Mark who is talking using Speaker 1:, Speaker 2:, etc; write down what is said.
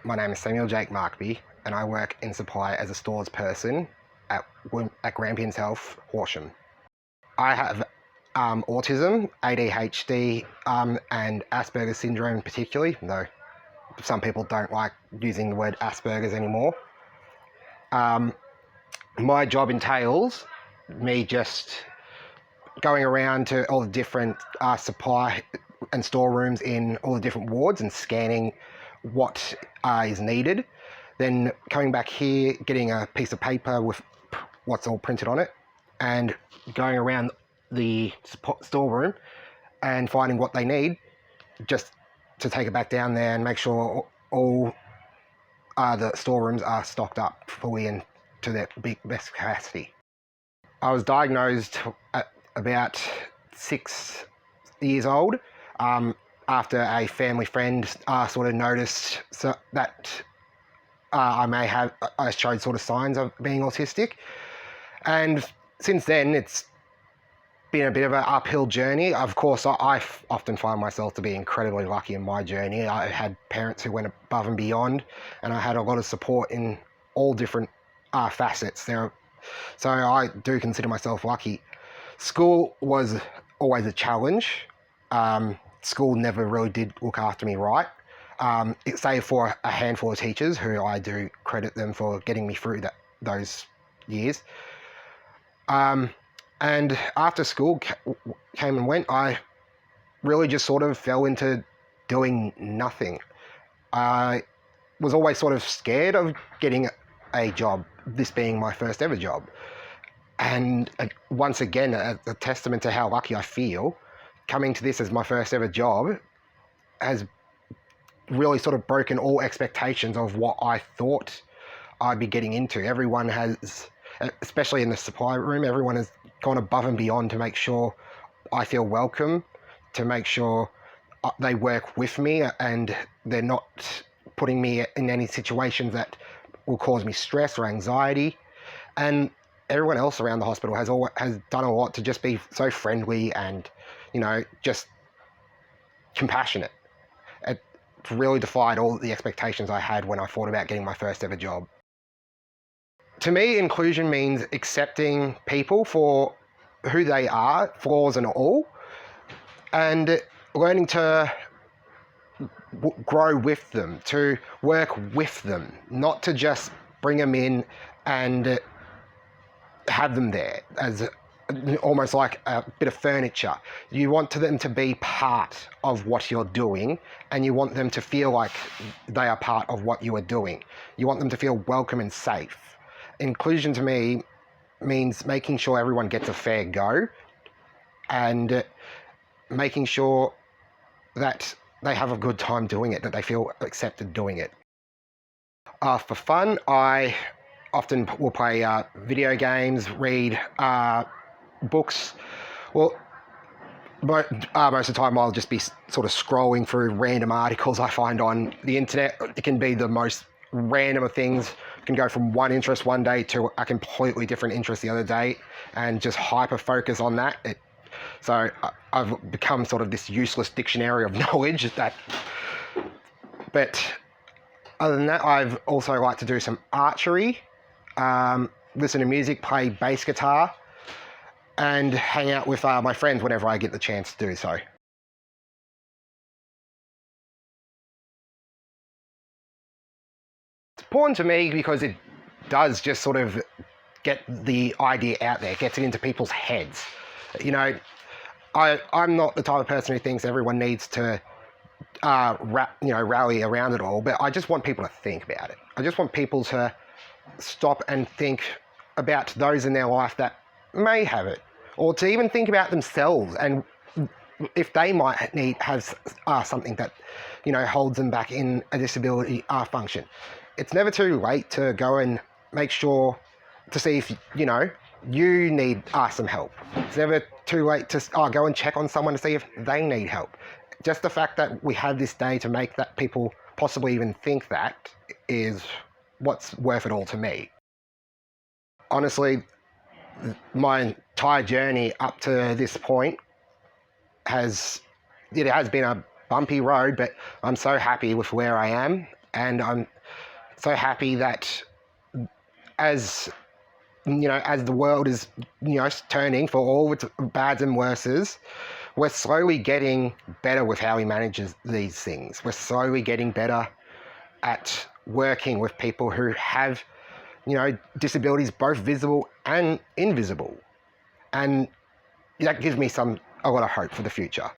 Speaker 1: My name is Samuel Jake Markby, and I work in supply as a stores person at Grampians Health, Horsham. I have autism, ADHD, and Asperger's syndrome particularly, though some people don't like using the word Asperger's anymore. My job entails me just going around to all the different supply and storerooms in all the different wards and scanning what is needed. Then coming back here, getting a piece of paper with what's all printed on it, and going around the storeroom and finding what they need, just to take it back down there and make sure all the storerooms are stocked up fully and to their best capacity. I was diagnosed at about 6 years old after a family friend sort of noticed that I showed sort of signs of being autistic. And since then, it's been a bit of an uphill journey. Of course, I often find myself to be incredibly lucky in my journey. I had parents who went above and beyond, and I had a lot of support in all different facets there. So I do consider myself lucky. School was always a challenge. School never really did look after me right, save for a handful of teachers who I do credit them for getting me through those years. And after school came and went, I really just sort of fell into doing nothing. I was always sort of scared of getting a job, this being my first ever job. And once again, a testament to how lucky I feel, coming to this as my first ever job has really sort of broken all expectations of what I thought I'd be getting into. Everyone has, especially in the supply room, everyone has gone above and beyond to make sure I feel welcome, to make sure they work with me and they're not putting me in any situations that will cause me stress or anxiety. And everyone else around the hospital has done a lot to just be so friendly and, just compassionate. It really defied all the expectations I had when I thought about getting my first ever job. To me, inclusion means accepting people for who they are, flaws and all, and learning to grow with them, to work with them, not to just bring them in and have them there as almost like a bit of furniture. You want them to be part of what you're doing, and you want them to feel like they are part of what you are doing. You want them to feel welcome and safe. Inclusion to me means making sure everyone gets a fair go and making sure that they have a good time doing it, that they feel accepted doing it. For fun, I often will play video games, read books. Well, most of the time I'll just be sort of scrolling through random articles I find on the internet. It can be the most random of things. It can go from one interest one day to a completely different interest the other day, and just hyper focus on that. So I've become sort of this useless dictionary of knowledge. But other than that, I've also liked to do some archery, listen to music, play bass guitar, and hang out with my friends whenever I get the chance to do so. It's important to me because it does just sort of get the idea out there, gets it into people's heads. I'm not the type of person who thinks everyone needs to rally around it all, but I just want people to think about it. I just want people to stop and think about those in their life that may have it, or to even think about themselves and if they might have something that holds them back in a disability function. It's never too late to go and make sure to see if you need some help. It's never too late to go and check on someone to see if they need help. Just the fact that we have this day to make that people possibly even think that is what's worth it all to me. Honestly, my entire journey up to this point has been a bumpy road, but I'm so happy with where I am. And I'm so happy that as as the world is turning for all its bads and worses, we're slowly getting better with how we manage these things. We're slowly getting better at working with people who have disabilities, both visible and invisible, and that gives me a lot of hope for the future.